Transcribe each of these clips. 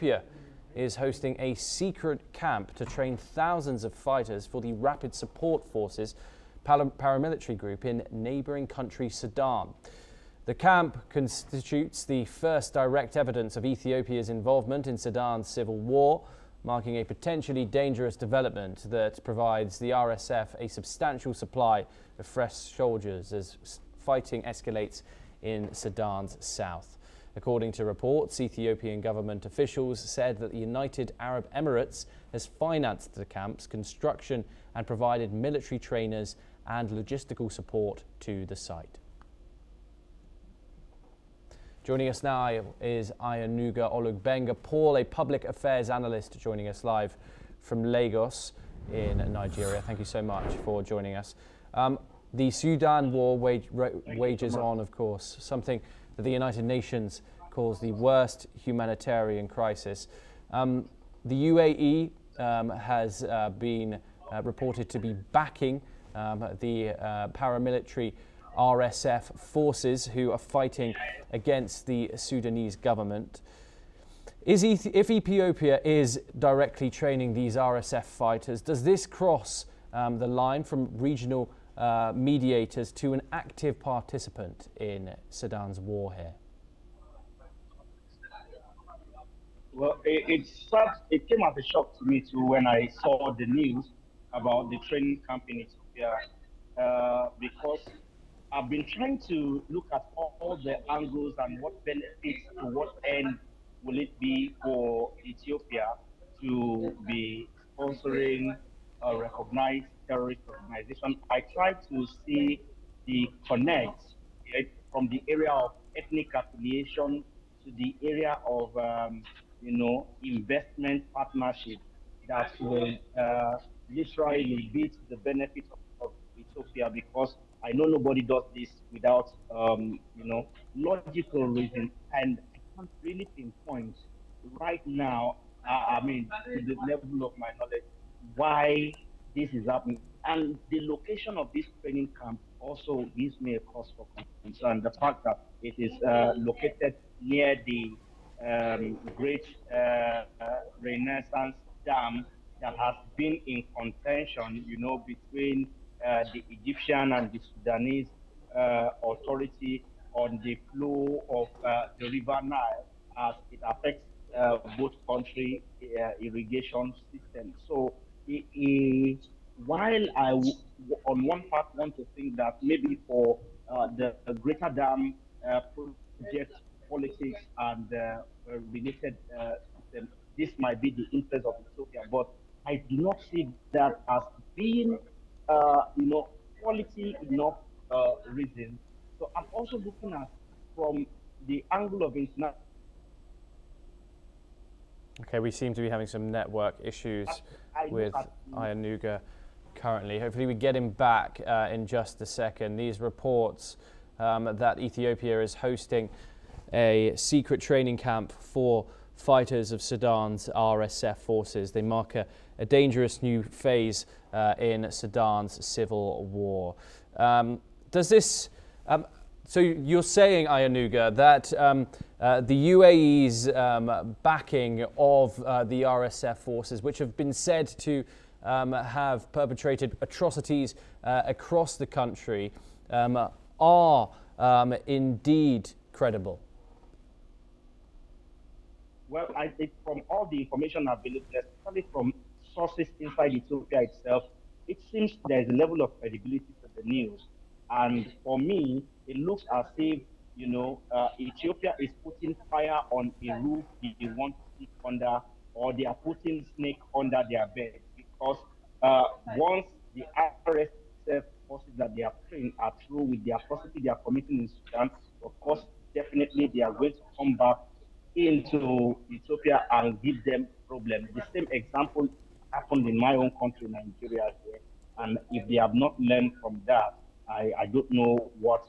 Ethiopia is hosting a secret camp to train thousands of fighters for the Rapid Support Forces paramilitary group in neighboring country Sudan. The camp constitutes the first direct evidence of Ethiopia's involvement in Sudan's civil war, marking a potentially dangerous development that provides the RSF a substantial supply of fresh soldiers as fighting escalates in Sudan's south. According to reports, Ethiopian government officials said that the United Arab Emirates has financed the camp's construction and provided military trainers and logistical support to the site. Joining us now is Ayanuga Olugbenga Paul, a public affairs analyst, joining us live from Lagos in Nigeria. Thank you so much for joining us. The Sudan war wages on, of course, something that the United Nations calls the worst humanitarian crisis. The UAE has been reported to be backing the paramilitary RSF forces who are fighting against the Sudanese government. If Ethiopia is directly training these RSF fighters, does this cross the line from regional mediators to an active participant in Sudan's war here? Well, it came as a shock to me too when I saw the news about the training camp in Ethiopia, because I've been trying to look at all the angles and what benefits to what end will it be for Ethiopia to be sponsoring a recognized terrorist organization. I tried to see the connect from the area of ethnic affiliation to the area of investment partnership that will literally be to the benefit of Ethiopia, because I know nobody does this without, logical reasons, and I can't really pinpoint right now, to the level of my knowledge, why this is happening. And the location of this training camp also gives me a cause for concern. The fact that it is located near the great Renaissance Dam that has been in contention, between the Egyptian and the Sudanese authority on the flow of the River Nile, as it affects both country irrigation systems. So while I, on one part, want to think that maybe for the greater dam project politics and related systems, this might be the interest of Ethiopia, but I do not see that as being quality enough reason. So I'm also looking at from the angle of international. Okay, we seem to be having some network issues with Ayanuga currently. Hopefully we get him back in just a second. These reports that Ethiopia is hosting a secret training camp for fighters of Sudan's RSF forces. They mark a dangerous new phase in Sudan's civil war. Does this... so you're saying, Ayanuga, that the UAE's backing of the RSF forces, which have been said to have perpetrated atrocities across the country, are indeed credible? Well, I think from all the information available, especially from sources inside Ethiopia itself, it seems there is a level of credibility to the news. And for me, it looks as if, Ethiopia is putting fire on a roof they want to sit under, or they are putting snake under their bed. Because once the RSF forces that they have trained are through with the atrocity they are committing in Sudan, of course, definitely they are going to come back into Ethiopia and give them problems. The same example happened in my own country, Nigeria, here. And if they have not learned from that, I don't know what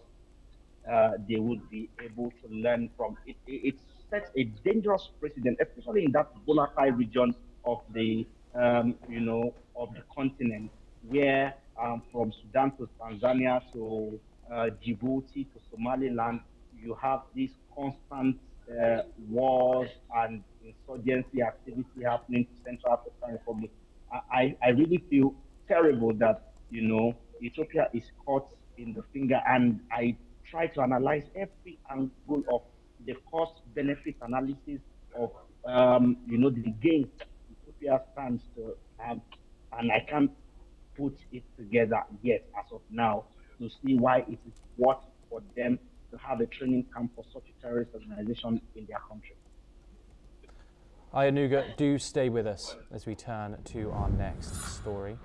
they would be able to learn from. It sets a dangerous precedent, especially in that volatile region of the, of the continent, where from Sudan to Tanzania to Djibouti to Somaliland, you have this constant wars and insurgency activity happening to Central African Republic. I really feel terrible that, Ethiopia is caught in the finger, and I try to analyze every angle of the cost benefit analysis of, the gains that Ethiopia stands to have, and I can't put it together yet as of now to see why it is worth for them to have a training camp for such a terrorist organization in their country. Ayanuga, do stay with us as we turn to our next story.